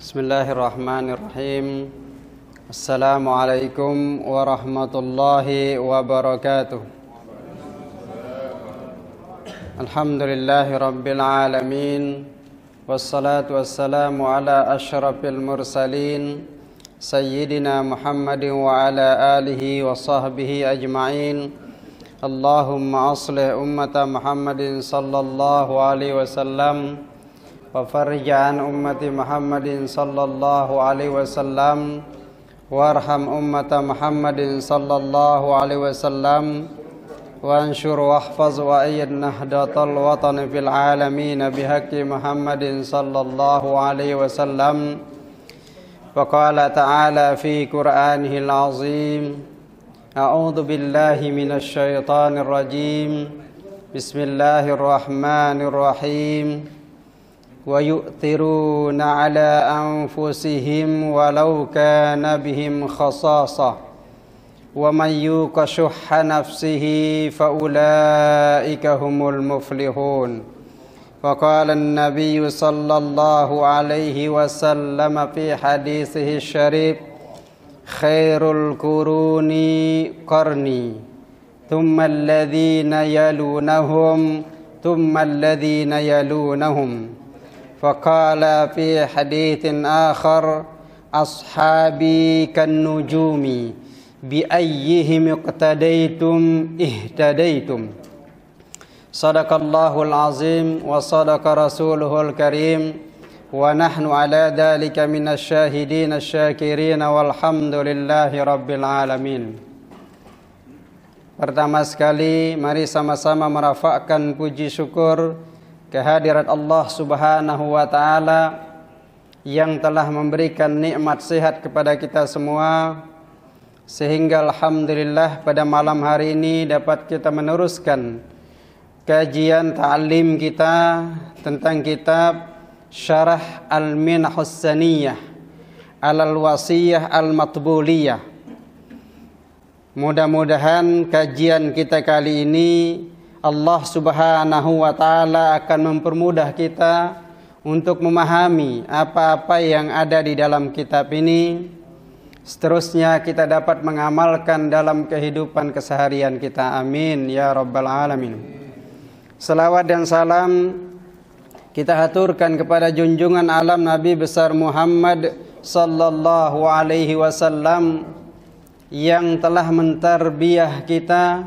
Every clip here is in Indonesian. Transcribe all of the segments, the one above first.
Bismillahirrahmanirrahim. Assalamualaikum warahmatullahi wabarakatuh. Alhamdulillahi rabbil alamin. Wassalatu wassalamu ala ashrafil mursalin Sayyidina Muhammadin wa ala alihi wa sahbihi ajma'in. Allahumma aslih ummata Muhammadin sallallahu alaihi wasallam wa farij an ummati Muhammadin sallallahu alaihi wasallam warham ummata Muhammadin sallallahu alaihi wasallam wa anshur wahfaz wa ayyid nahdatal watan fil alamin bihaqqi Muhammadin sallallahu alaihi wasallam. Wa qala ta'ala fi Qur'anihil azim, a'udzu billahi minasy syaithanir rajim. Bismillahirrahmanirrahim. Wa yu'thiruna ala anfusihim walau kana bihim khasasah wa man yuqa shuhha nafsihi fa ulaika humul muflihun. Wa qala an-nabiy sallallahu alaihi wasallam fi hadithihi syarif, khairul quruni qarni thumma alladhina yalunahum thumma alladhina yalunahum. Faqala fi haditsin akhar, ashabi kan nujumi bi ayyihim iqtadaitum ihtadaitum. Sadaqallahul azim wa sadaqa rasuluhul karim wa nahnu ala dhalika minasy syahidin asy-syakirin walhamdulillahi rabbil alamin. Pertama sekali mari sama-sama merafakkan puji syukur kehadirat Allah Subhanahu wa ta'ala yang telah memberikan nikmat sehat kepada kita semua, sehingga alhamdulillah pada malam hari ini dapat kita meneruskan kajian ta'lim kita tentang kitab Syarah Al-Minhahus Saniyah Alal Wasiyah Al-Matbuliyah. Mudah-mudahan kajian kita kali ini Allah Subhanahu wa ta'ala akan mempermudah kita untuk memahami apa-apa yang ada di dalam kitab ini. Seterusnya kita dapat mengamalkan dalam kehidupan keseharian kita. Amin ya rabbal alamin. Salawat dan salam kita haturkan kepada junjungan alam Nabi besar Muhammad sallallahu alaihi wasallam yang telah mentarbiyah kita,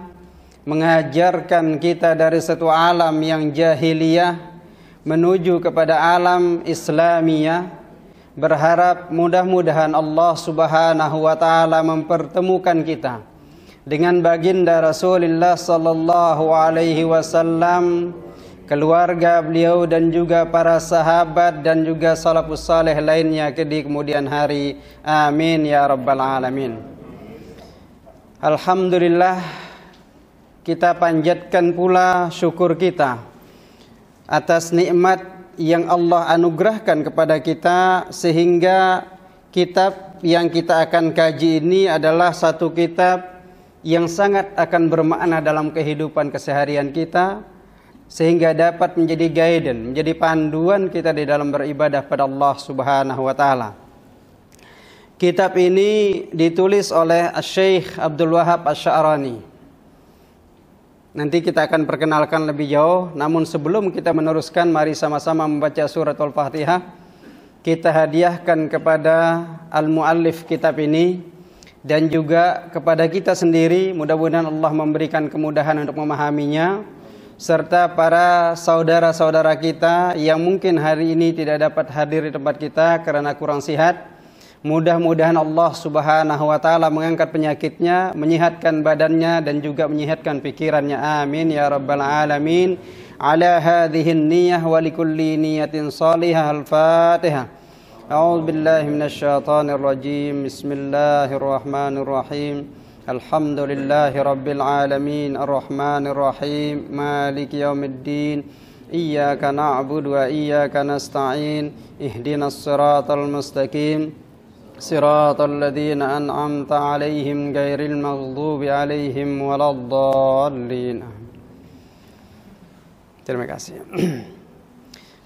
mengajarkan kita dari satu alam yang jahiliyah menuju kepada alam Islamiyah. Berharap mudah-mudahan Allah Subhanahu wa ta'ala mempertemukan kita dengan baginda Rasulullah sallallahu alaihi wasallam, keluarga beliau dan juga para sahabat dan juga salafus saleh lainnya di kemudian hari. Amin ya rabbal alamin. Alhamdulillah, kita panjatkan pula syukur kita atas nikmat yang Allah anugerahkan kepada kita, sehingga kitab yang kita akan kaji ini adalah satu kitab yang sangat akan bermakna dalam kehidupan keseharian kita, sehingga dapat menjadi guidance, menjadi panduan kita di dalam beribadah pada Allah Subhanahu wa ta'ala. Kitab ini ditulis oleh Syekh Abdul Wahab Asy-Sya'rani. Nanti kita akan perkenalkan lebih jauh. Namun sebelum kita meneruskan, mari sama-sama membaca surat Al-Fatihah. Kita hadiahkan kepada al-muallif kitab ini dan juga kepada kita sendiri. Mudah-mudahan Allah memberikan kemudahan untuk memahaminya, serta para saudara-saudara kita yang mungkin hari ini tidak dapat hadir di tempat kita karena kurang sehat. Mudah-mudahan Allah Subhanahu wa ta'ala mengangkat penyakitnya, menyehatkan badannya dan juga menyehatkan pikirannya. Amin ya rabbal alamin. Ala hadhihi niyyah wa likulli niyatin salihah. Al-Fatihah. A'udzu billahi minasy syaithanir rajim. Bismillahirrahmanirrahim. Alhamdulillahi rabbil alamin. Arrahmanir rahim. Maliki yaumiddin. Iyyaka na'budu wa iyyaka nasta'in. Ihdinas siratal mustaqim. Siratal ladzina an'amta 'alaihim ghairil maghdubi 'alaihim waladdallin. Terima kasih.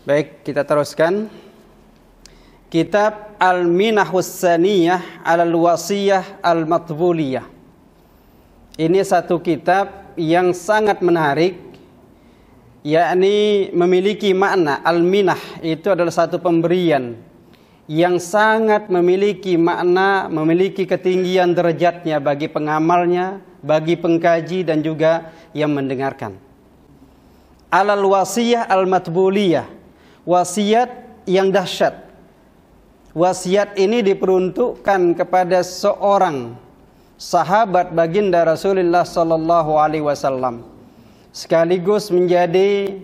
Baik, kita teruskan. kitab Al-Minahus Saniyah Alal Wasiyah Al-Matbuliyah. Ini satu kitab yang sangat menarik, yakni memiliki makna. Al-Minah itu adalah satu pemberian yang sangat memiliki makna, memiliki ketinggian derajatnya bagi pengamalnya, bagi pengkaji dan juga yang mendengarkan. Alal Wasiyah Al-Matbuliyah, wasiat yang dahsyat. Wasiat ini diperuntukkan kepada seorang sahabat baginda Rasulullah sallallahu alaihi wasallam, sekaligus menjadi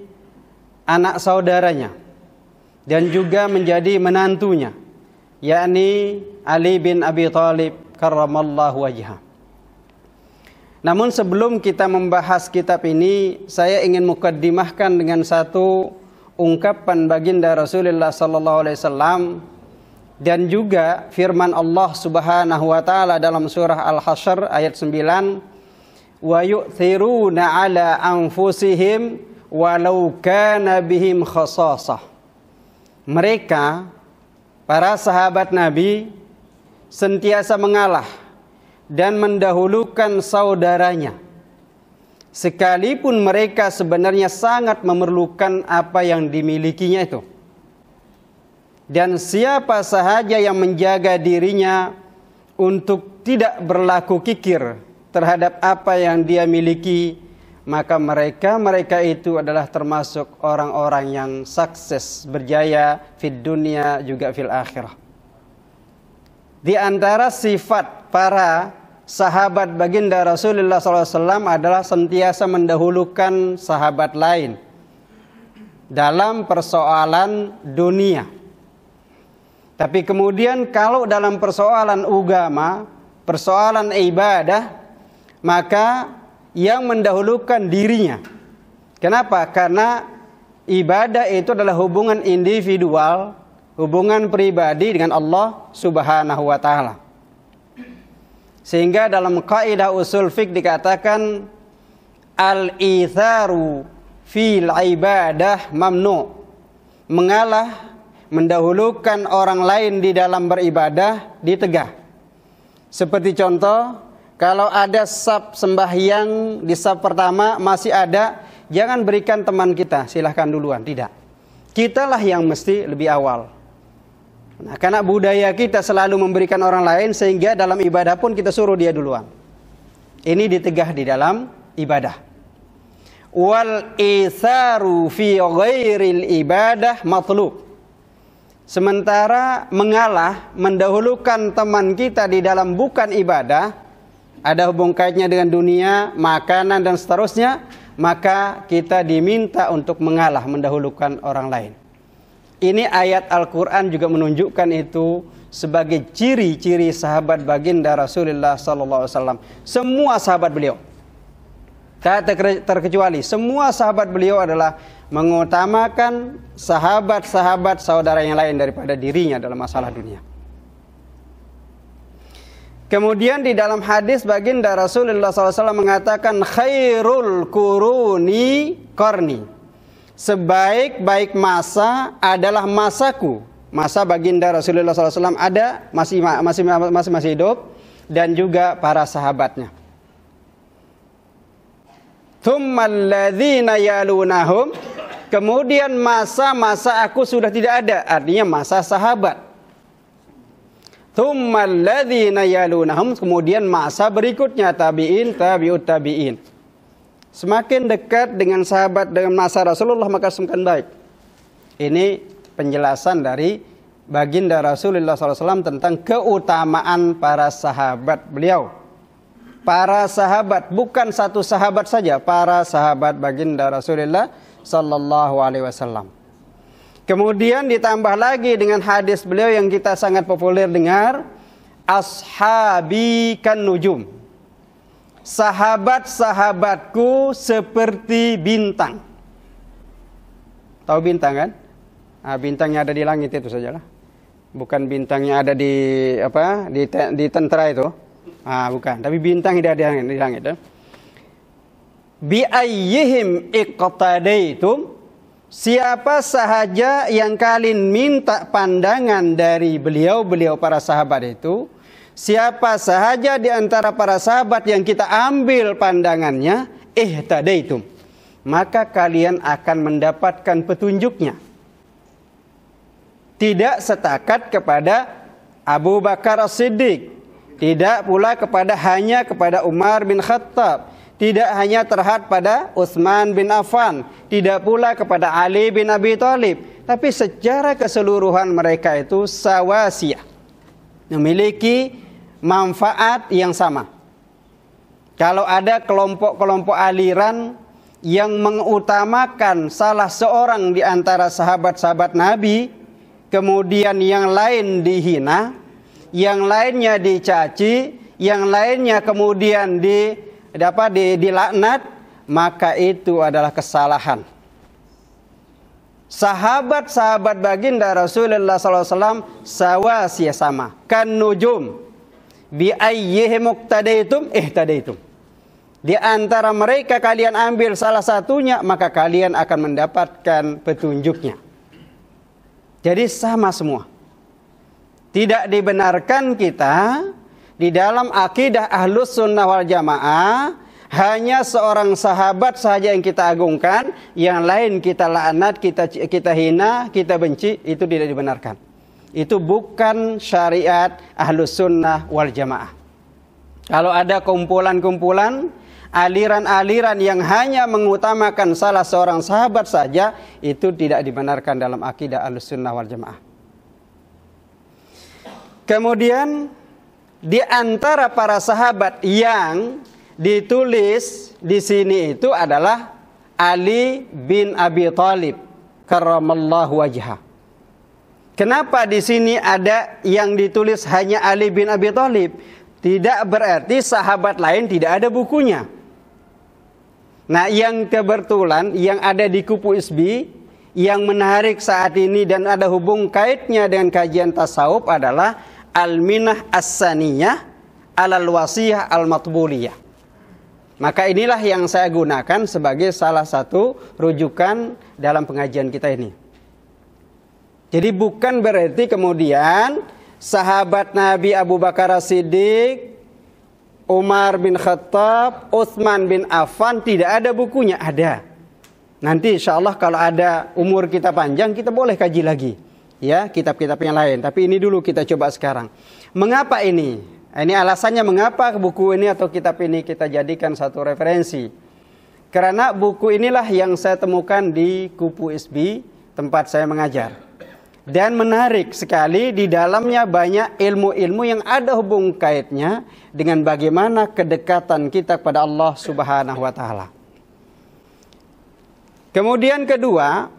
anak saudaranya dan juga menjadi menantunya, yakni Ali bin Abi Thalib karramallahu wajhah. Namun sebelum kita membahas kitab ini, saya ingin mukaddimahkan dengan satu ungkapan baginda Rasulullah sallallahu alaihi wasallam dan juga firman Allah Subhanahu wa taala dalam surah Al-Hasyr ayat 9, wa yu'thiruna ala anfusihim walau kana bihim khasasah. Mereka, para sahabat Nabi, sentiasa mengalah dan mendahulukan saudaranya, sekalipun mereka sebenarnya sangat memerlukan apa yang dimilikinya itu. Dan siapa sahaja yang menjaga dirinya untuk tidak berlaku kikir terhadap apa yang dia miliki, maka mereka itu adalah termasuk orang-orang yang sukses, berjaya fid dunia juga fil akhirah. Di antara sifat para sahabat baginda Rasulullah SAW adalah sentiasa mendahulukan sahabat lain dalam persoalan dunia. Tapi kemudian kalau dalam persoalan agama, persoalan ibadah, maka yang mendahulukan dirinya. Kenapa? Karena ibadah itu adalah hubungan individual, hubungan pribadi dengan Allah Subhanahu wa taala. Sehingga dalam kaidah usul fiqh dikatakan al-itharu fil ibadah mamnu. Mengalah, mendahulukan orang lain di dalam beribadah ditegah. Seperti contoh, kalau ada saf sembahyang di saf pertama masih ada, jangan berikan teman kita, silahkan duluan. Tidak. Kitalah yang mesti lebih awal. Nah, karena budaya kita selalu memberikan orang lain, sehingga dalam ibadah pun kita suruh dia duluan. Ini ditegah di dalam ibadah. Wal itharu fi ghairil ibadah matlub. Sementara mengalah, mendahulukan teman kita di dalam bukan ibadah, ada hubung kaitnya dengan dunia, makanan dan seterusnya, maka kita diminta untuk mengalah, mendahulukan orang lain. Ini ayat Al-Quran juga menunjukkan itu sebagai ciri-ciri sahabat baginda Rasulullah SAW. Semua sahabat beliau, tak terkecuali, semua sahabat beliau adalah mengutamakan sahabat-sahabat saudara yang lain daripada dirinya dalam masalah dunia. Kemudian di dalam hadis baginda Rasulullah SAW mengatakan khairul kuruni qarni. Sebaik-baik masa adalah masaku. Masa baginda Rasulullah SAW ada masih hidup dan juga para sahabatnya. Tsummal ladzina yalunahum. Kemudian masa-masa aku sudah tidak ada, artinya masa sahabat. Tsummal ladzina yalunahum, kemudian masa berikutnya tabi'in, tabi'ut tabi'in. Semakin dekat dengan sahabat dengan masa Rasulullah maka semakin baik. Ini penjelasan dari baginda Rasulullah SAW tentang keutamaan para sahabat beliau. Para sahabat, bukan satu sahabat saja, para sahabat baginda Rasulullah sallallahu alaihi wasallam. Kemudian ditambah lagi dengan hadis beliau yang kita sangat populer dengar, ashabi kan nujum. Sahabat-sahabatku seperti bintang. Tahu bintang kan? Nah, bintangnya ada di langit itu sajalah. Bukan bintangnya ada di apa? Di tentara itu. Ah, bukan, tapi bintang yang ada di langit. Bi ayyihim iqtadaitum, siapa sahaja yang kalian minta pandangan dari beliau para sahabat itu, siapa sahaja di antara para sahabat yang kita ambil pandangannya, ihtadaitum, maka kalian akan mendapatkan petunjuknya. Tidak setakat kepada Abu Bakar As-Siddiq, tidak pula hanya kepada Umar bin Khattab, tidak hanya terhad pada Utsman bin Affan, tidak pula kepada Ali bin Abi Thalib, tapi secara keseluruhan mereka itu sawasiyah, memiliki manfaat yang sama. Kalau ada kelompok-kelompok aliran yang mengutamakan salah seorang di antara sahabat-sahabat Nabi, kemudian yang lain dihina, yang lainnya dicaci, yang lainnya kemudian dilaknat, maka itu adalah kesalahan. Sahabat-sahabat baginda Rasulullah SAW sawasiyah, sama, kan nujum, bi ayyihi muqtadaitum ihtadaitum. Di antara mereka kalian ambil salah satunya, maka kalian akan mendapatkan petunjuknya. Jadi sama semua. Tidak dibenarkan kita di dalam akidah Ahlus Sunnah wal Jamaah hanya seorang sahabat saja yang kita agungkan, yang lain kita laknat, kita hina, kita benci, itu tidak dibenarkan. Itu bukan syariat Ahlus Sunnah wal Jamaah. Kalau ada kumpulan-kumpulan, aliran-aliran yang hanya mengutamakan salah seorang sahabat saja, itu tidak dibenarkan dalam akidah Ahlussunnah wal Jamaah. Kemudian di antara para sahabat yang ditulis di sini itu adalah Ali bin Abi Thalib karramallahu wajhah. Kenapa di sini ada yang ditulis hanya Ali bin Abi Thalib? Tidak berarti sahabat lain tidak ada bukunya. Nah, yang kebetulan yang ada di Kupu Isbi yang menarik saat ini dan ada hubung kaitnya dengan kajian tasawuf adalah Al-Minah As-Saniyah Alal Wasiyah Al-Matbuliyah. Maka inilah yang saya gunakan sebagai salah satu rujukan dalam pengajian kita ini. Jadi bukan berarti kemudian sahabat Nabi Abu Bakar As-Siddiq, Umar bin Khattab, Utsman bin Affan tidak ada bukunya. Ada. Nanti insya Allah kalau ada umur kita panjang, kita boleh kaji lagi, ya, kitab-kitab yang lain. Tapi ini dulu kita coba sekarang. Mengapa ini? Ini alasannya mengapa buku ini atau kitab ini kita jadikan satu referensi. Karena buku inilah yang saya temukan di Kupu Isbi, tempat saya mengajar. Dan menarik sekali, di dalamnya banyak ilmu-ilmu yang ada hubung kaitnya dengan bagaimana kedekatan kita kepada Allah Subhanahu wa taala. Kemudian kedua,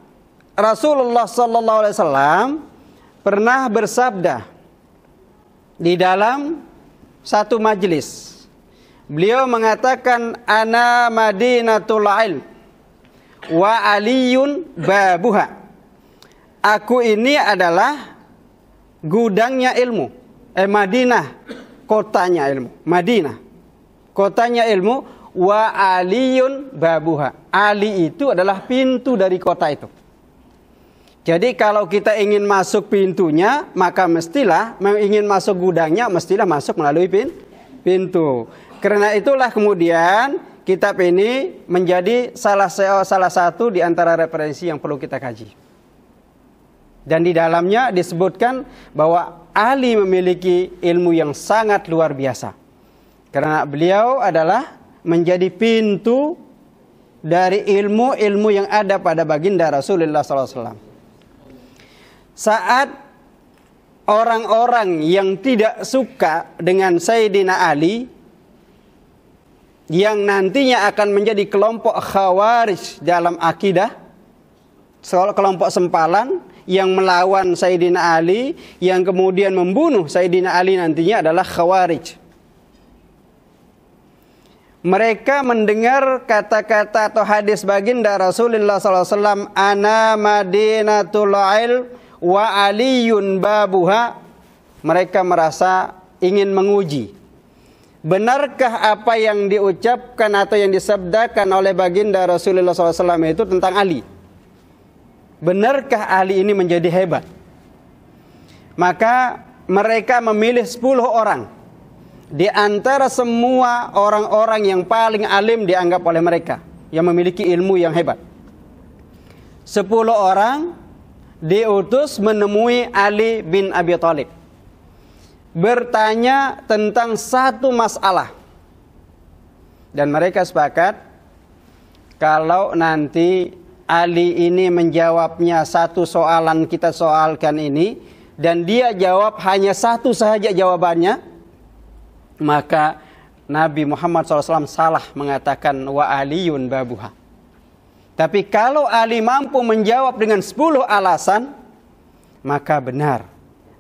Rasulullah sallallahu alaihi wasallam pernah bersabda di dalam satu majelis. Beliau mengatakan, ana madinatul ilm wa aliyun babuha. Aku ini adalah gudangnya ilmu. Madinah, kotanya ilmu. Madinah, kotanya ilmu. Wa aliyun babuha. Ali itu adalah pintu dari kota itu. Jadi kalau kita ingin masuk pintunya, maka mestilah, ingin masuk gudangnya, mestilah masuk melalui pintu. Karena itulah kemudian kitab ini menjadi salah satu di antara referensi yang perlu kita kaji. Dan di dalamnya disebutkan bahwa Ali memiliki ilmu yang sangat luar biasa. Karena beliau adalah menjadi pintu dari ilmu-ilmu yang ada pada baginda Rasulullah SAW. Saat orang-orang yang tidak suka dengan Sayyidina Ali, yang nantinya akan menjadi kelompok Khawarij dalam akidah, kelompok sempalan, yang melawan Sayyidina Ali, yang kemudian membunuh Sayyidina Ali nantinya adalah Khawarij. Mereka mendengar kata-kata atau hadis baginda Rasulullah SAW, ana madinatul ilm wa aliyun babuha. Mereka merasa ingin menguji, benarkah apa yang diucapkan atau yang disabdakan oleh baginda Rasulullah SAW itu tentang Ali? benarkah Ali ini menjadi hebat? Maka mereka memilih 10 orang di antara semua orang-orang yang paling alim dianggap oleh mereka, yang memiliki ilmu yang hebat. 10 orang diutus menemui Ali bin Abi Thalib, bertanya tentang satu masalah. Dan mereka sepakat kalau nanti Ali ini menjawabnya satu soalan kita soalkan ini, dan dia jawab hanya satu saja jawabannya, maka Nabi Muhammad SAW salah mengatakan wa aliyun babuha. Tapi kalau Ali mampu menjawab dengan 10 alasan, maka benar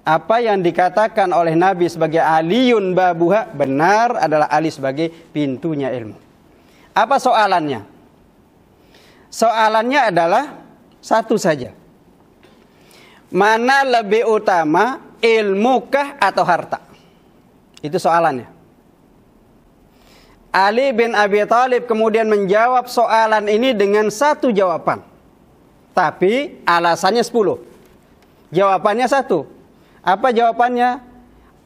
apa yang dikatakan oleh Nabi sebagai aliyun babuha, benar adalah Ali sebagai pintunya ilmu. Apa soalannya? Soalannya adalah satu saja. Mana lebih utama, ilmukah atau harta? Itu soalannya. Ali bin Abi Thalib kemudian menjawab soalan ini dengan satu jawaban, tapi alasannya 10. Jawabannya satu. Apa jawabannya?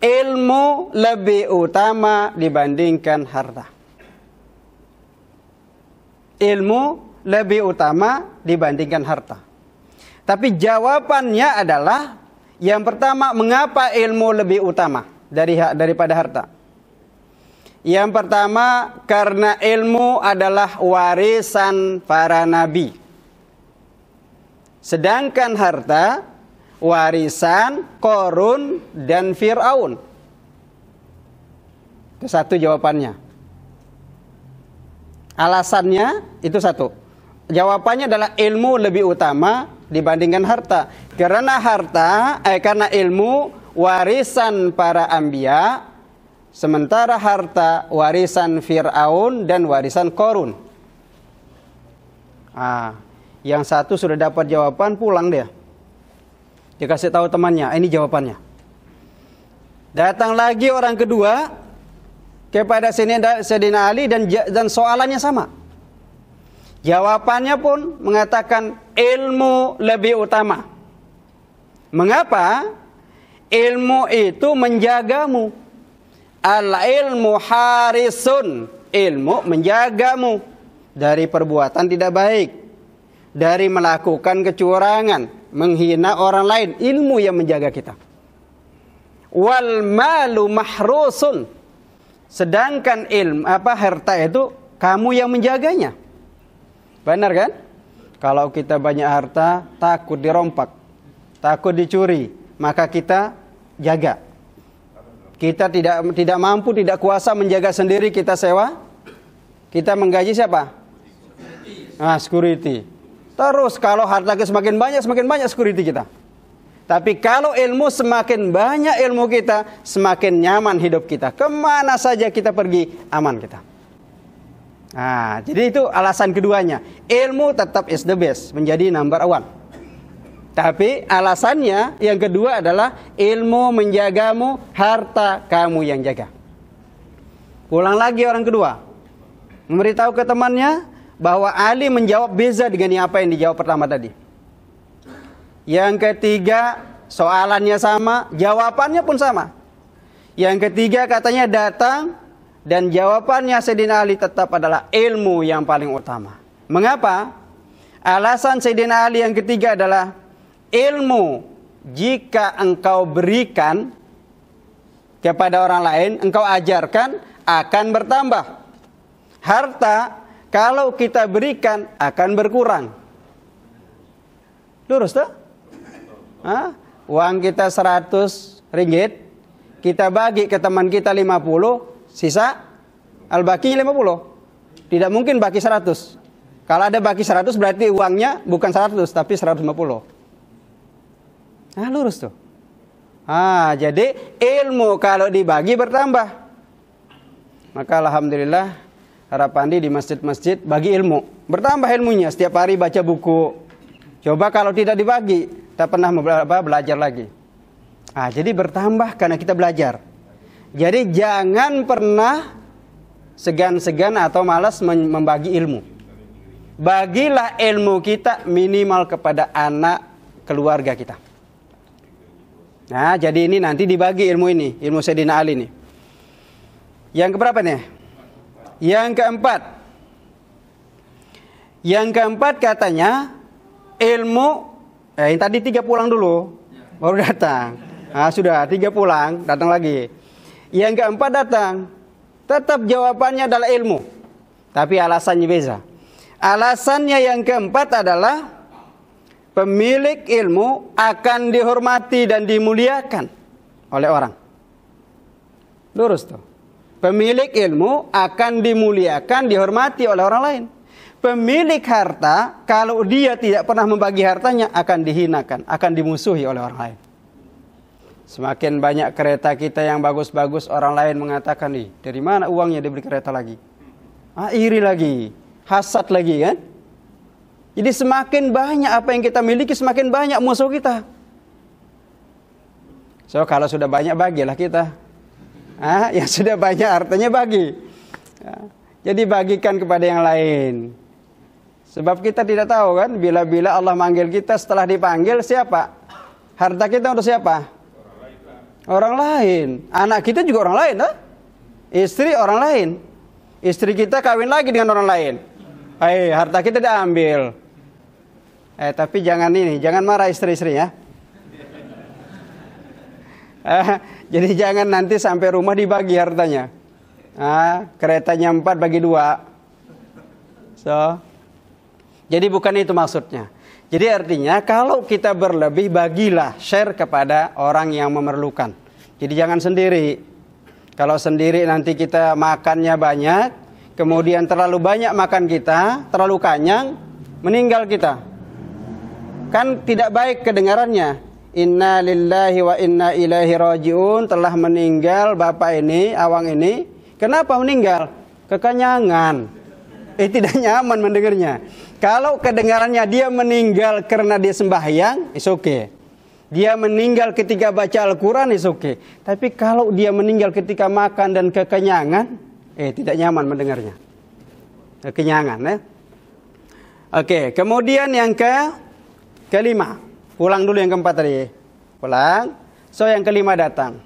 Ilmu lebih utama dibandingkan harta. Ilmu lebih utama dibandingkan harta. Tapi jawabannya adalah yang pertama, mengapa ilmu lebih utama daripada harta? Yang pertama, karena ilmu adalah warisan para nabi. Sedangkan harta warisan Qarun dan Fir'aun. Itu satu jawabannya. Alasannya itu satu. Jawabannya adalah ilmu lebih utama dibandingkan harta. Karena karena ilmu warisan para anbiya, sementara harta warisan Fir'aun dan warisan Qarun. Yang satu sudah dapat jawaban, pulang dia. Dia kasih tahu temannya, ini jawabannya. Datang lagi orang kedua kepada Sayyidina Ali dan soalannya sama. Jawabannya pun mengatakan ilmu lebih utama. Mengapa? Ilmu itu menjagamu. Al-ilmu harisun. Ilmu menjagamu dari perbuatan tidak baik, dari melakukan kecurangan, menghina orang lain. Ilmu yang menjaga kita. Wal malu mahrusun. Sedangkan harta itu kamu yang menjaganya. Benar kan? Kalau kita banyak harta, takut dirompak, takut dicuri, maka kita jaga. Kita tidak mampu, tidak kuasa menjaga sendiri, kita sewa. Kita menggaji siapa? Security. Terus kalau harta kita semakin banyak security kita. Tapi kalau ilmu, semakin banyak ilmu kita, semakin nyaman hidup kita. Kemana saja kita pergi, aman kita. Jadi itu alasan keduanya. Ilmu tetap is the best, menjadi number one. Tapi alasannya yang kedua adalah ilmu menjagamu, harta kamu yang jaga. Pulang lagi orang kedua, memberitahu ke temannya bahwa Ali menjawab beza dengan apa yang dijawab pertama tadi. Yang ketiga, soalannya sama, jawabannya pun sama. Yang ketiga katanya datang, dan jawabannya Sayyidina Ali tetap adalah ilmu yang paling utama. Mengapa? Alasan Sayyidina Ali yang ketiga adalah ilmu jika engkau berikan kepada orang lain, engkau ajarkan, akan bertambah. Harta kalau kita berikan akan berkurang. Lurus tuh? Uang kita 100 ringgit, kita bagi ke teman kita 50, sisa al-baki 50. Tidak mungkin baki 100. Kalau ada baki 100 berarti uangnya bukan 100 tapi 150. Lurus tuh. Jadi ilmu kalau dibagi bertambah. Maka alhamdulillah Harapandi di masjid-masjid bagi ilmu. Bertambah ilmunya, setiap hari baca buku. Coba kalau tidak dibagi, tak pernah belajar lagi. Jadi bertambah karena kita belajar. Jadi jangan pernah segan-segan atau malas membagi ilmu. bagilah ilmu kita minimal kepada anak keluarga kita. Nah, jadi ini nanti dibagi ilmu ini, ilmu Sayyidina Ali ini. Yang keberapa nih? Yang keempat. Yang keempat katanya ilmu, yang tadi 3 pulang dulu, baru datang. Nah, sudah 3 pulang, datang lagi. Yang keempat datang, tetap jawabannya adalah ilmu, tapi alasannya beza. Alasannya yang keempat adalah pemilik ilmu akan dihormati dan dimuliakan oleh orang. Lurus tuh. Pemilik ilmu akan dimuliakan, dihormati oleh orang lain. Pemilik harta, kalau dia tidak pernah membagi hartanya, akan dihinakan, akan dimusuhi oleh orang lain. Semakin banyak kereta kita yang bagus-bagus, orang lain mengatakan, nih, dari mana uangnya dibeli kereta lagi? Iri lagi, hasad lagi kan? Jadi semakin banyak apa yang kita miliki, semakin banyak musuh kita. So kalau sudah banyak, bagilah kita. Yang sudah banyak hartanya bagi. Jadi bagikan kepada yang lain. Sebab kita tidak tahu kan, bila-bila Allah manggil kita, setelah dipanggil siapa? Harta kita untuk siapa? Orang lain. Anak kita juga orang lain, tak? Istri orang lain. Istri kita kawin lagi dengan orang lain. Harta kita diambil. Tapi jangan marah istri-istri ya. Jadi jangan nanti sampai rumah dibagi hartanya. Keretanya 4 bagi 2. Jadi bukan itu maksudnya. Jadi artinya kalau kita berlebih, bagilah, share kepada orang yang memerlukan. Jadi jangan sendiri. Kalau sendiri nanti kita makannya banyak, kemudian terlalu banyak makan kita, terlalu kenyang, meninggal kita. Kan tidak baik kedengarannya. Inna lillahi wa inna ilaihi raji'un, telah meninggal bapak ini, awang ini. Kenapa meninggal? Kekenyangan. Tidak nyaman mendengarnya. Kalau kedengarannya dia meninggal karena dia sembahyang, is okay. Dia meninggal ketika baca Al-Quran, is okay. Tapi kalau dia meninggal ketika makan dan kekenyangan, tidak nyaman mendengarnya. Kekenyangan ya. Oke, kemudian yang kelima. Pulang dulu yang keempat tadi. Pulang. So yang kelima datang.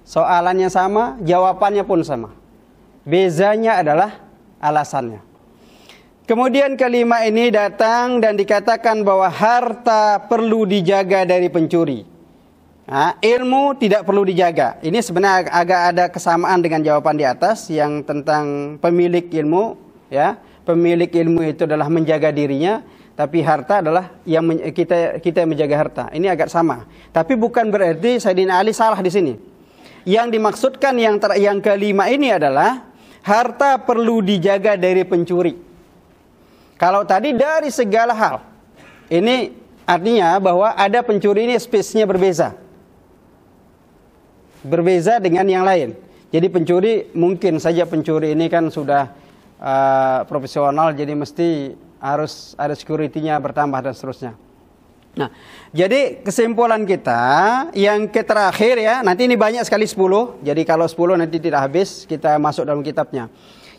Soalannya sama, jawabannya pun sama. Bezanya adalah alasannya. Kemudian kelima ini datang dan dikatakan bahwa harta perlu dijaga dari pencuri. Ilmu tidak perlu dijaga. Ini sebenarnya agak ada kesamaan dengan jawaban di atas yang tentang pemilik ilmu. Ya, pemilik ilmu itu adalah menjaga dirinya. Tapi harta adalah yang kita menjaga harta. Ini agak sama. Tapi bukan berarti Sayyidina Ali salah di sini. Yang dimaksudkan yang kelima ini adalah harta perlu dijaga dari pencuri. Kalau tadi dari segala hal. Ini artinya bahwa ada pencuri ini spesiesnya berbeza. Berbeza dengan yang lain. Jadi pencuri, mungkin saja pencuri ini kan sudah profesional, jadi mesti harus ada security-nya bertambah dan seterusnya. Nah, jadi kesimpulan kita yang terakhir ya, nanti ini banyak sekali 10. Jadi kalau 10 nanti tidak habis, kita masuk dalam kitabnya.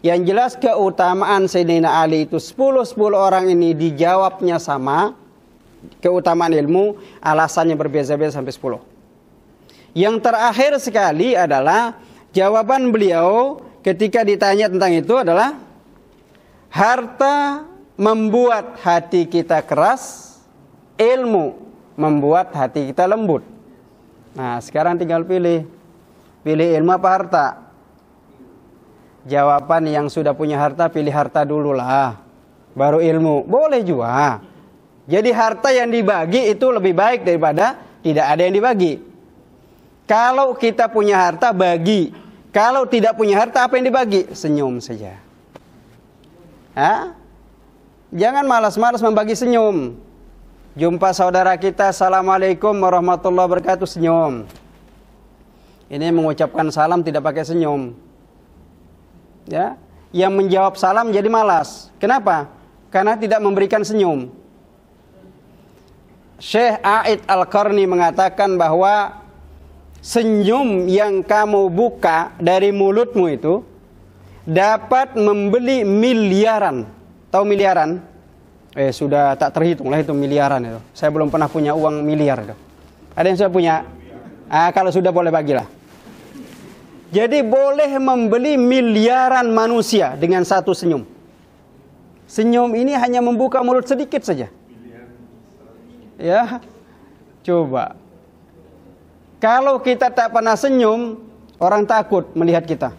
Yang jelas keutamaan Sayyidina Ali itu 10 orang ini dijawabnya sama. Keutamaan ilmu, alasannya berbeza-beza sampai 10. Yang terakhir sekali adalah jawaban beliau ketika ditanya tentang itu adalah harta membuat hati kita keras, ilmu membuat hati kita lembut. Nah, sekarang tinggal pilih. Pilih ilmu apa harta? Jawaban yang sudah punya harta, pilih harta dululah. Baru ilmu. Boleh juga. Jadi harta yang dibagi itu lebih baik daripada tidak ada yang dibagi. Kalau kita punya harta, bagi. Kalau tidak punya harta, apa yang dibagi? Senyum saja. Jangan malas-malas membagi senyum. Jumpa saudara kita, Assalamualaikum warahmatullahi wabarakatuh, senyum. Ini mengucapkan salam tidak pakai senyum. Ya, yang menjawab salam jadi malas. Kenapa? Karena tidak memberikan senyum. Syekh A'id Al-Qarni mengatakan bahwa senyum yang kamu buka dari mulutmu itu dapat membeli miliaran. Tahu miliaran? Sudah tak terhitung lah itu miliaran itu. Saya belum pernah punya uang miliar itu. Ada yang sudah punya? Kalau sudah boleh bagilah. Jadi boleh membeli miliaran manusia dengan satu senyum. Senyum ini hanya membuka mulut sedikit saja. Ya, coba. Kalau kita tak pernah senyum, orang takut melihat kita.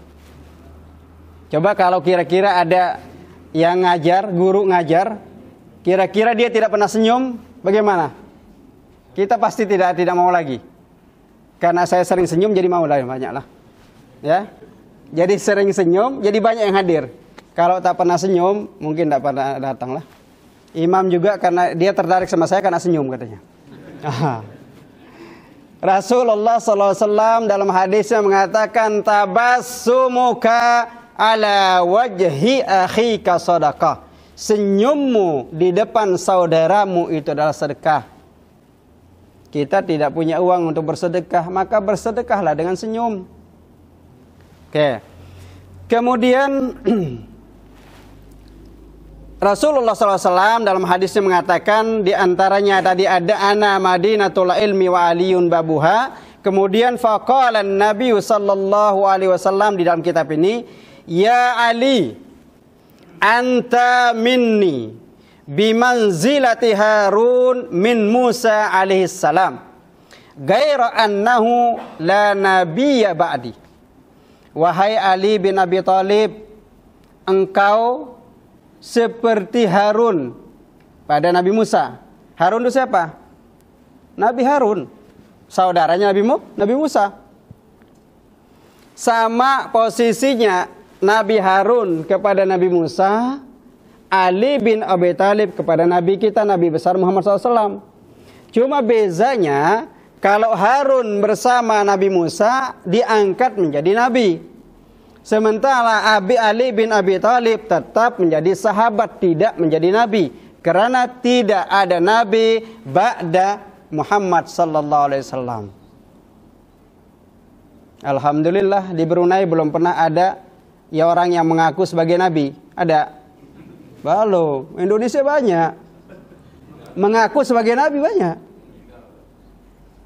Coba kalau kira-kira ada yang ngajar, guru ngajar, kira-kira dia tidak pernah senyum, bagaimana? Kita pasti tidak mau lagi. Karena saya sering senyum, jadi mau lah banyak lah. Ya, jadi sering senyum, jadi banyak yang hadir. Kalau tak pernah senyum, mungkin tak pernah datang lah. Imam juga karena dia tertarik sama saya karena senyum katanya. Rasulullah SAW dalam hadisnya mengatakan tabassumuka ala wajhi akhika sadaqah. Senyummu di depan saudaramu itu adalah sedekah. Kita tidak punya uang untuk bersedekah, maka bersedekahlah dengan senyum. Oke. Kemudian Rasulullah SAW dalam hadisnya mengatakan di antaranya tadi ada ana madinatul ilmi wa aliyun babuha. Kemudian faqala Nabi sallallahu alaihi wasallam di dalam kitab ini, ya Ali, anta minni bimanzilati Harun min Musa alaihi salam. Ghaira annahu la nabiyya ba'di. Wahai Ali bin Abi Thalib, engkau seperti Harun pada Nabi Musa. Harun itu siapa? Nabi Harun, saudaranya Nabi Musa. Sama posisinya Nabi Harun kepada Nabi Musa, Ali bin Abi Thalib kepada Nabi kita, Nabi besar Muhammad SAW. Cuma bezanya, kalau Harun bersama Nabi Musa diangkat menjadi Nabi. Sementara Ali bin Abi Thalib tetap menjadi sahabat, tidak menjadi nabi. Karena tidak ada nabi ba'da Muhammad sallallahu alaihi wasallam. Alhamdulillah di Brunei belum pernah ada ya orang yang mengaku sebagai nabi. Ada? Belum. Indonesia banyak. Mengaku sebagai nabi banyak.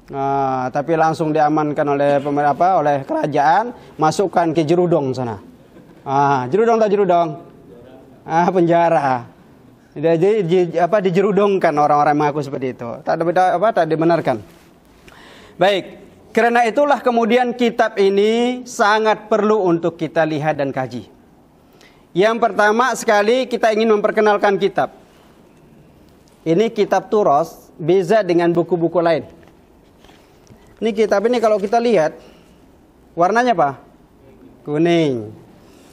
Nah, tapi langsung diamankan oleh pemerintah, oleh kerajaan, masukkan ke Jerudong sana. Jerudong tak Jerudong? Penjara. Dijerudongkan orang-orang mengaku seperti itu. Tak dibenarkan. Baik, karena itulah kemudian kitab ini sangat perlu untuk kita lihat dan kaji. Yang pertama sekali kita ingin memperkenalkan kitab. Ini kitab Turos, beza dengan buku-buku lain. Ini kitab ini kalau kita lihat warnanya apa? Kuning.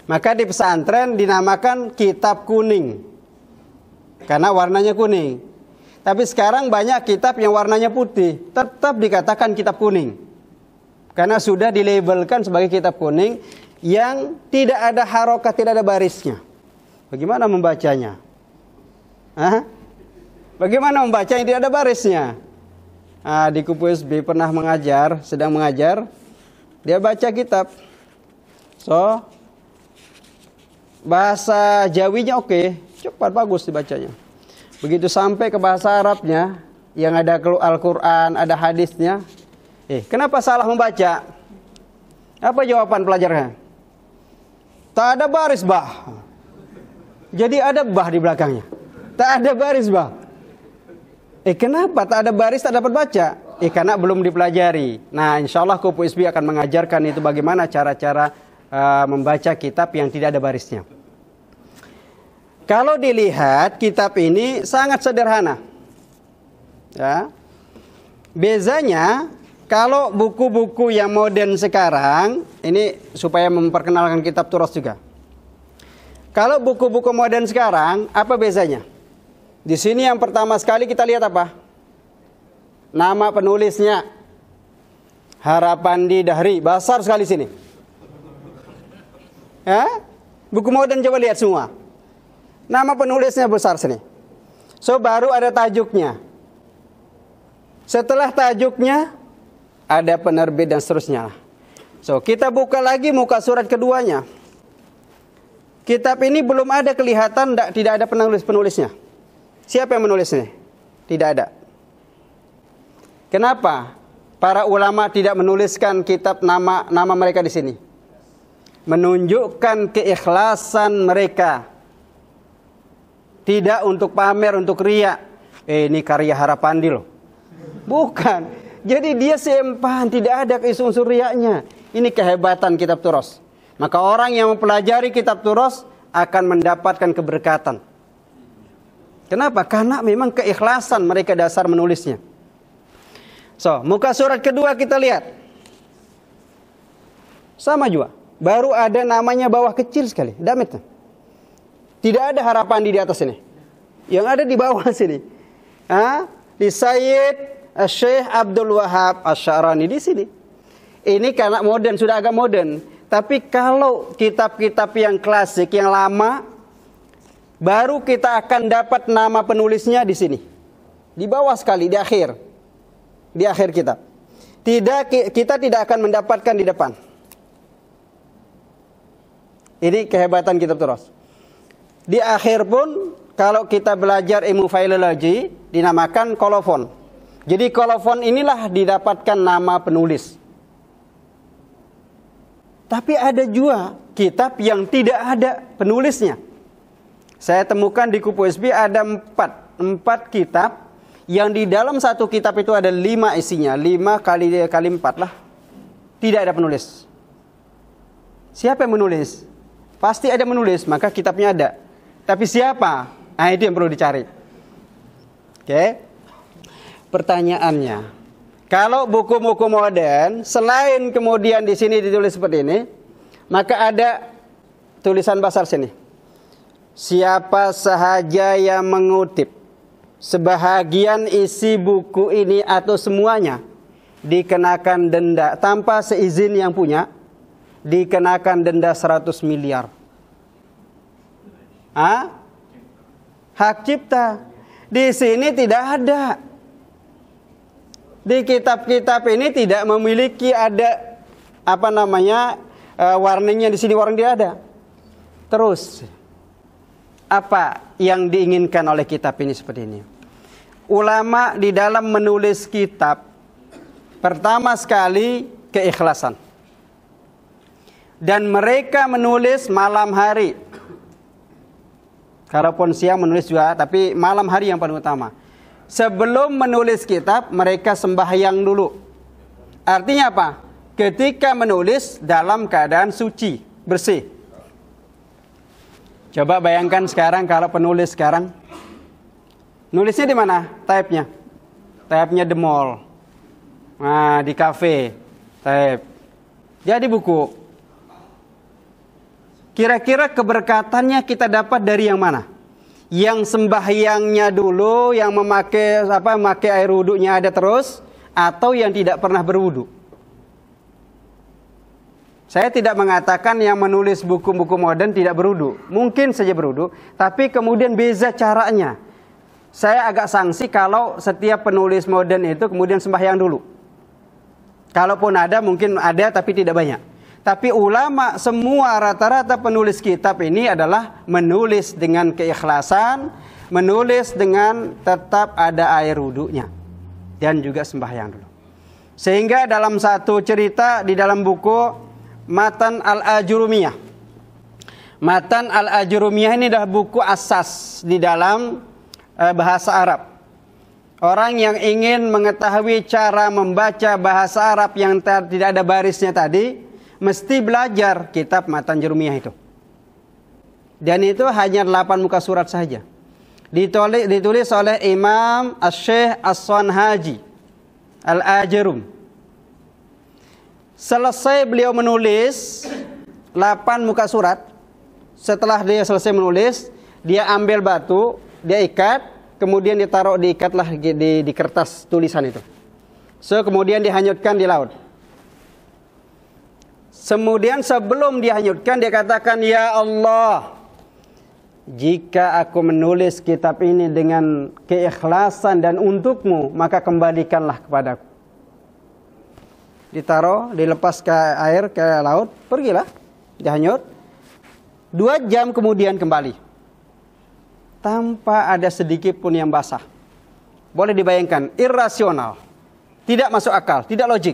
Maka di pesantren dinamakan kitab kuning karena warnanya kuning. Tapi sekarang banyak kitab yang warnanya putih, tetap dikatakan kitab kuning karena sudah dilabelkan sebagai kitab kuning yang tidak ada harokat, tidak ada barisnya. Bagaimana membacanya? Bagaimana membacanya tidak ada barisnya? Di KUPUSB pernah sedang mengajar, dia baca kitab. Bahasa Jawinya oke, cepat bagus dibacanya. Begitu sampai ke bahasa Arabnya, yang ada Al-Quran, ada hadisnya. Kenapa salah membaca? Apa jawaban pelajarnya? Tak ada baris bah. Jadi ada bah di belakangnya. Tak ada baris bah. Kenapa tak ada baris, tak dapat baca? Karena belum dipelajari. Nah, insya Allah KUPUSB akan mengajarkan itu bagaimana cara-cara membaca kitab yang tidak ada barisnya. Kalau dilihat kitab ini sangat sederhana. Ya. Bezanya, kalau buku-buku yang modern sekarang, ini supaya memperkenalkan kitab Turos juga. Kalau buku-buku modern sekarang, apa bezanya? Di sini yang pertama sekali kita lihat apa? Nama penulisnya. Harapandi Dahri. Besar sekali sini. Ya? Buku modern coba lihat semua. Nama penulisnya besar sini. Baru ada tajuknya. Setelah tajuknya, ada penerbit dan seterusnya. Kita buka lagi muka surat keduanya. Kitab ini belum ada kelihatan tidak ada penulisnya. Siapa yang menulis ini? Tidak ada. Kenapa para ulama tidak menuliskan kitab nama mereka di sini? Menunjukkan keikhlasan mereka. Tidak untuk pamer, untuk riya. Ini karya Harapandi loh. Bukan. Jadi dia sempan, tidak ada unsur riyanya. Ini kehebatan kitab Turos. Maka orang yang mempelajari kitab Turos akan mendapatkan keberkatan. Kenapa? Karena memang keikhlasan mereka dasar menulisnya. So, muka surat kedua kita lihat. Sama juga. Baru ada namanya bawah kecil sekali. Damit. Tidak ada Harapandi di atas ini. Yang ada di bawah sini. Di Sayyid Syekh Abdul Wahab Asy-Sya'rani di sini. Ini karena modern, sudah agak modern. Tapi kalau kitab-kitab yang klasik, yang lama, baru kita akan dapat nama penulisnya di sini. Di bawah sekali, di akhir. Di akhir kitab. Kita tidak akan mendapatkan di depan. Ini kehebatan kitab Turos. Di akhir pun, kalau kita belajar ilmu filologi, dinamakan kolofon. Jadi kolofon inilah didapatkan nama penulis. Tapi ada juga kitab yang tidak ada penulisnya. Saya temukan di Kupu SB ada 4 kitab yang di dalam satu kitab itu ada 5 isinya. 5 kali 4 lah. Tidak ada penulis. Siapa yang menulis? Pasti ada menulis, maka kitabnya ada. Tapi siapa? Nah, itu yang perlu dicari. Oke. Pertanyaannya, kalau buku-buku modern selain kemudian di sini ditulis seperti ini, maka ada tulisan besar sini. Siapa sahaja yang mengutip sebahagian isi buku ini atau semuanya dikenakan denda tanpa seizin yang punya, dikenakan denda 100 miliar. Hak cipta. Di sini tidak ada. Di kitab-kitab ini tidak memiliki ada warningnya di sini, warning dia ada. Terus apa yang diinginkan oleh kitab ini seperti ini? Ulama di dalam menulis kitab, pertama sekali keikhlasan. Dan mereka menulis malam hari. Kalaupun siang menulis juga, tapi malam hari yang paling utama. Sebelum menulis kitab, mereka sembahyang dulu. Artinya apa? Ketika menulis dalam keadaan suci, bersih. Coba bayangkan sekarang kalau penulis sekarang. Nulisnya di mana? Type-nya. Type-nya di mall. Nah, di kafe. Type. Jadi buku. Kira-kira keberkatannya kita dapat dari yang mana? Yang sembahyangnya dulu, yang memakai air wudunya ada terus, atau yang tidak pernah berwudu? Saya tidak mengatakan yang menulis buku-buku modern tidak berwudu. Mungkin saja berwudu, tapi kemudian beza caranya. Saya agak sanksi kalau setiap penulis modern itu kemudian sembahyang dulu. Kalaupun ada, mungkin ada tapi tidak banyak. Tapi ulama semua rata-rata penulis kitab ini adalah menulis dengan keikhlasan, menulis dengan tetap ada air wudunya dan juga sembahyang dulu. Sehingga dalam satu cerita di dalam buku Matan Al-Ajurumiyah. Matan Al-Ajurumiyah ini adalah buku asas di dalam bahasa Arab. Orang yang ingin mengetahui cara membaca bahasa Arab yang tidak ada barisnya tadi, mesti belajar kitab Matan Jurumiyah itu. Dan itu hanya 8 muka surat saja. Ditulis oleh Imam Asy-Syaikh As-Sanhaji Al-Ajurum. Selesai beliau menulis 8 muka surat. Setelah dia selesai menulis, dia ambil batu, dia ikat, kemudian ditaruh diikatlah di kertas tulisan itu. Kemudian dihanyutkan di laut. Kemudian sebelum dihanyutkan dia katakan, ya Allah, jika aku menulis kitab ini dengan keikhlasan dan untukmu, maka kembalikanlah kepadaku. Ditaruh, dilepas ke air, ke laut, pergilah, dihanyut. 2 jam kemudian kembali. tanpa ada sedikit pun yang basah. Boleh dibayangkan, irrasional. Tidak masuk akal, tidak logik.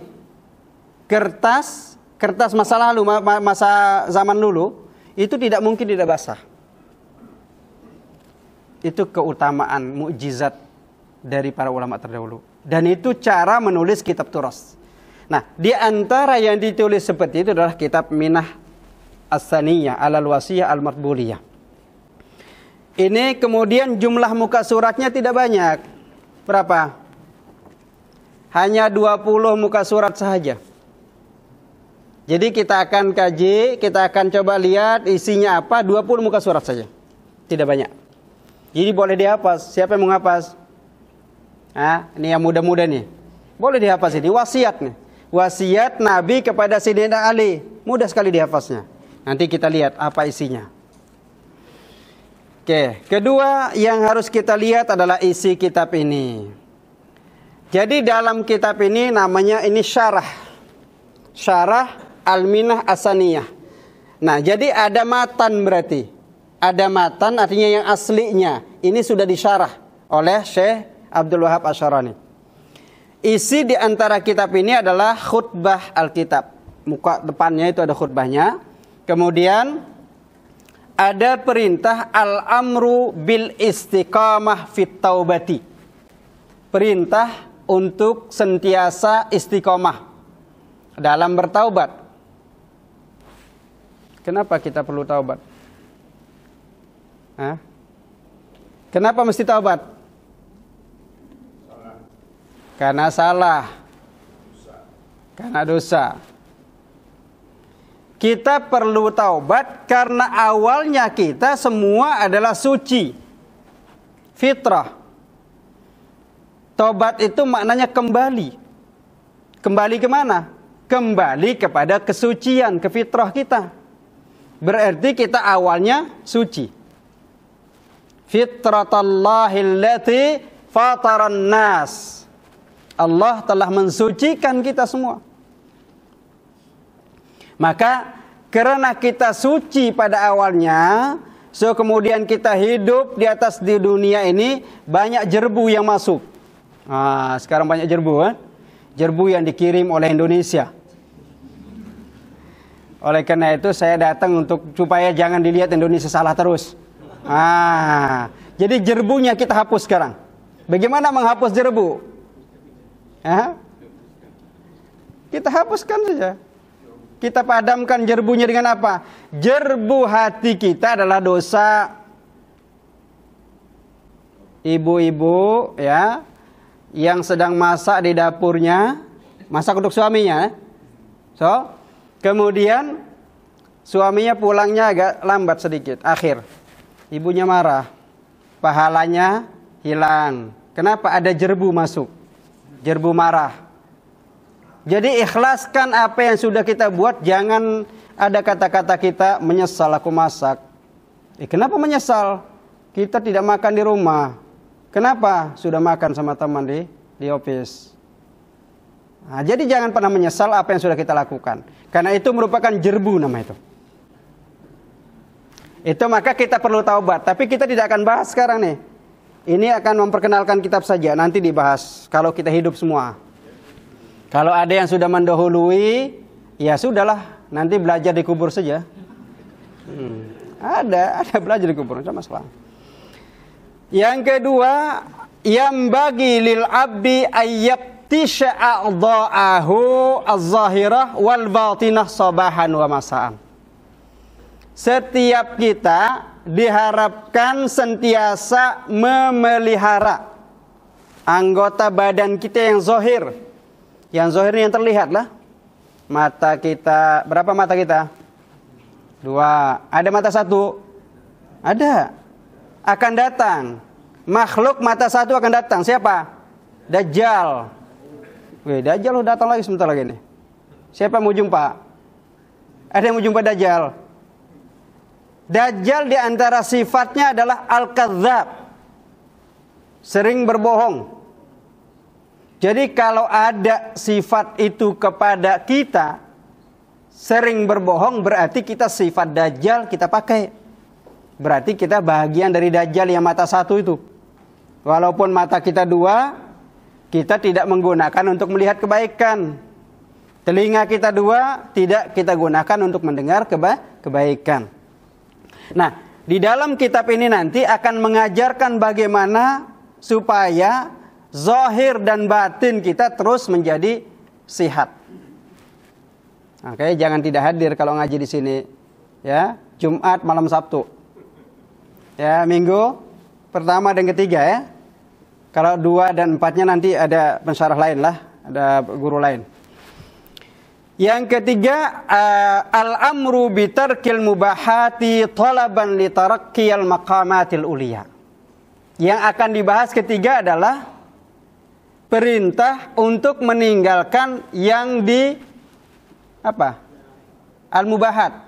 Kertas masa lalu, masa zaman dulu, itu tidak mungkin tidak basah. Itu keutamaan, mukjizat dari para ulama terdahulu. Dan itu cara menulis kitab turas. Nah, di antara yang ditulis seperti itu adalah kitab Minah As-Saniyah Alal Wasiyah Al-Matbuliyah. Ini kemudian jumlah muka suratnya tidak banyak. Berapa? Hanya 20 muka surat saja. Jadi kita akan kaji, kita akan coba lihat isinya apa, 20 muka surat saja. Tidak banyak. Jadi boleh dihafaz. Siapa yang mau menghafaz? Ini yang muda-muda nih. Boleh dihafaz ini, wasiat nih. Wasiat Nabi kepada Sayyidina Ali. Mudah sekali dihafaznya. Nanti kita lihat apa isinya. Oke, kedua yang harus kita lihat adalah isi kitab ini. Jadi dalam kitab ini namanya ini syarah. Syarah Al-Minah As-Saniyah. Nah, jadi ada matan berarti. Ada matan artinya yang aslinya. Ini sudah disyarah oleh Syekh Abdul Wahab Asy-Syarani. Isi di antara kitab ini adalah khutbah Alkitab. Muka depannya itu ada khutbahnya. Kemudian ada perintah al-amru bil istiqamah fit taubati. Perintah untuk sentiasa istiqamah dalam bertaubat. Kenapa kita perlu taubat? Kenapa mesti taubat? Karena salah. Karena dosa. Kita perlu taubat karena awalnya kita semua adalah suci. Fitrah. Taubat itu maknanya kembali. Kembali kemana? Kembali kepada kesucian, ke fitrah kita. Berarti kita awalnya suci. Fitratallahillati fataran nas. Allah telah mensucikan kita semua. Maka karena kita suci pada awalnya, kemudian kita hidup di atas di dunia ini, banyak jerbu yang masuk. Sekarang banyak jerbu, jerbu yang dikirim oleh Indonesia. Oleh karena itu saya datang supaya jangan dilihat Indonesia salah terus. Jadi jerbunya kita hapus sekarang. Bagaimana menghapus jerbu? Kita hapuskan saja. Kita padamkan jerbunya dengan apa? Jerbu hati kita adalah dosa. Ibu-ibu ya, yang sedang masak di dapurnya, masak untuk suaminya. Kemudian suaminya pulangnya agak lambat sedikit, akhir. Ibunya marah. Pahalanya hilang. Kenapa? Ada jerbu masuk. Jerbu marah. Jadi ikhlaskan apa yang sudah kita buat. Jangan ada kata-kata kita menyesal aku masak. Kenapa menyesal? Kita tidak makan di rumah. Kenapa? Sudah makan sama teman di office. Jadi jangan pernah menyesal apa yang sudah kita lakukan. Karena itu merupakan jerbu nama itu. Itu maka kita perlu taubat. Tapi kita tidak akan bahas sekarang nih. Ini akan memperkenalkan kitab saja. Nanti dibahas kalau kita hidup semua. Kalau ada yang sudah mendahului, ya sudahlah. Nanti belajar di kubur saja. Ada belajar di kubur, tidak masalah. Yang kedua, yang bagi lil abdi ayyaktisha a'dha'ahu az-zahirah wal batinah sabahan wa masaan. Setiap kita diharapkan sentiasa memelihara anggota badan kita yang zahir. Yang zahir yang terlihat lah. Mata kita, berapa mata kita? 2. Ada mata 1? Ada. Akan datang. Makhluk mata 1 akan datang. Siapa? Dajjal. Dajjal udah datang lagi sebentar lagi nih. Siapa yang mau jumpa? Ada yang mau jumpa Dajjal? Dajjal di antara sifatnya adalah al-kadzdzab. Sering berbohong. Jadi kalau ada sifat itu kepada kita, sering berbohong, berarti kita sifat Dajjal kita pakai. berarti kita bagian dari Dajjal yang mata satu itu. Walaupun mata kita dua, kita tidak menggunakan untuk melihat kebaikan. Telinga kita dua, tidak kita gunakan untuk mendengar kebaikan. Nah, di dalam kitab ini nanti akan mengajarkan bagaimana supaya zahir dan batin kita terus menjadi sehat. Oke, jangan tidak hadir kalau ngaji di sini. Ya, Jumat malam Sabtu. Ya, Minggu pertama dan ketiga ya. Kalau 2 dan 4-nya nanti ada pensyarah lain lah, ada guru lain. Yang ketiga, al-amru bitarkil mubahati talaban li taraqqiyal maqamatil uliya. Yang akan dibahas ketiga adalah perintah untuk meninggalkan yang di al-mubahat.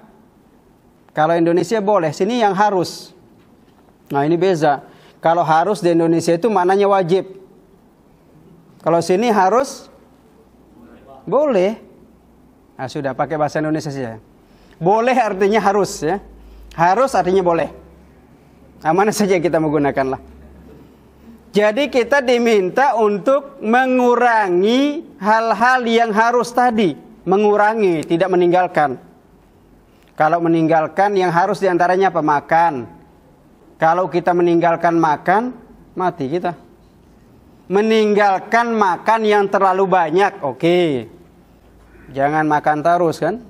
Kalau Indonesia boleh, sini yang harus. Nah, ini beza. Kalau harus di Indonesia itu maknanya wajib. Kalau sini harus boleh. Nah, sudah pakai bahasa Indonesia saja. Boleh artinya harus ya. Harus artinya boleh. Nah, mana saja kita menggunakanlah. Jadi kita diminta untuk mengurangi hal-hal yang harus tadi. Mengurangi, tidak meninggalkan. Kalau meninggalkan yang harus diantaranya apa? Makan. Kalau kita meninggalkan makan, mati kita. Meninggalkan makan yang terlalu banyak, oke. Jangan makan terus kan.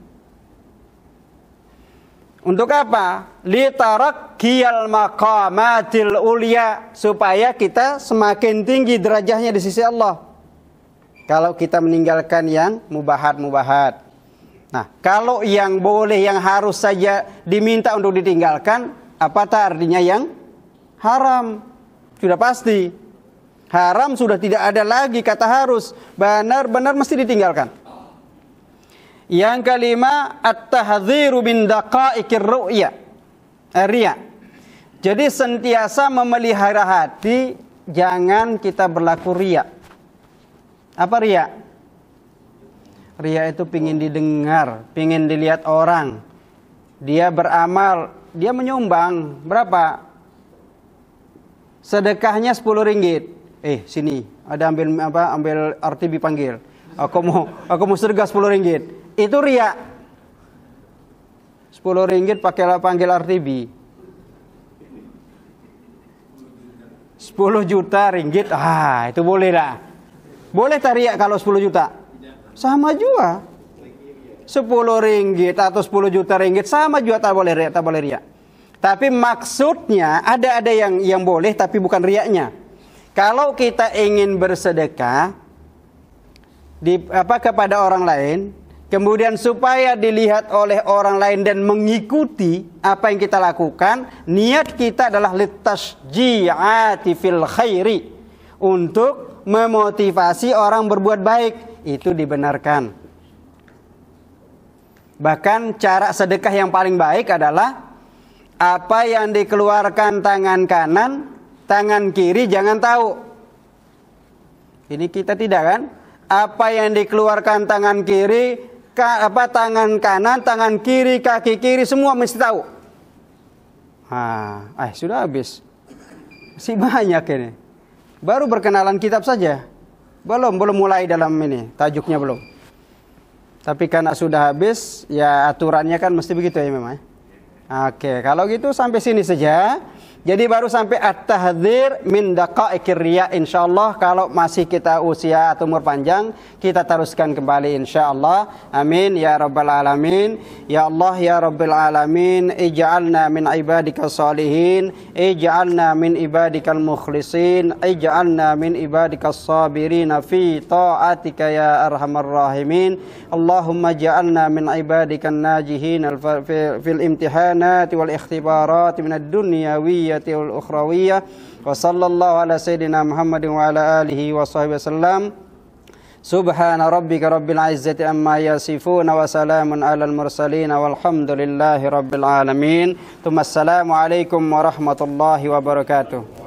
Untuk apa? Litaraqqiyal maqamatil ulya, supaya kita semakin tinggi derajatnya di sisi Allah. Kalau kita meninggalkan yang mubahat-mubahat. Nah, kalau yang boleh, yang harus saja diminta untuk ditinggalkan, apa artinya yang haram? Sudah pasti. Haram sudah tidak ada lagi kata harus. Benar-benar mesti ditinggalkan. Yang kelima, at-tahdhiru min daqa'iqir ru'ya. Riya. Jadi sentiasa memelihara hati, jangan kita berlaku riya. Apa riya? Riya itu pingin didengar, pingin dilihat orang. Dia beramal, dia menyumbang. Berapa? Sedekahnya 10 ringgit. Sini, ada ambil RTB panggil. Aku mau sedekah 10 ringgit. Itu riya. 10 ringgit pakailah panggil RTB. 10 juta ringgit, itu boleh lah. Boleh tak riak kalau 10 juta? Sama juga. 10 ringgit atau 10 juta ringgit sama juga tak boleh riak. Tapi maksudnya ada yang boleh tapi bukan riaknya. Kalau kita ingin bersedekah kepada orang lain, kemudian supaya dilihat oleh orang lain dan mengikuti apa yang kita lakukan, niat kita adalah litasji'ati fil khairi, untuk memotivasi orang berbuat baik, itu dibenarkan. Bahkan cara sedekah yang paling baik adalah apa yang dikeluarkan tangan kanan, tangan kiri jangan tahu. Ini kita tidak kan? Apa yang dikeluarkan tangan kiri, tangan kanan, tangan kiri, kaki kiri, semua mesti tahu. Sudah habis. Masih banyak ini. Baru perkenalan kitab saja. Belum mulai dalam ini, tajuknya belum. Tapi karena sudah habis, ya aturannya kan mesti begitu ya memang. Oke, kalau gitu sampai sini saja. Jadi baru sampai at-tahdhir min daqa'iqir riya, insyaallah. Kalau masih kita usia atau umur panjang, kita teruskan kembali insyaallah. Amin ya rabbal alamin. Ya Allah ya rabbil alamin, ij'alna min ibadikas salihin, ij'alna min ibadikal mukhlisin, ij'alna min ibadikas sabirin fi ta'atika ya arhamar rahimin. Allahumma ij'alna min ibadikan najihin fil imtihanati wal ikhtibarati minad dunyawiyyah wal ukhrawiyyah. Wa sallallahu ala sayyidina Muhammadin wa ala alihi wa sahbihi wasallam. Subhana rabbika rabbil izzati amma yasifun wa salamun alal mursalin walhamdulillahi rabbil alamin. Assalamu alaikum warahmatullahi wabarakatuh.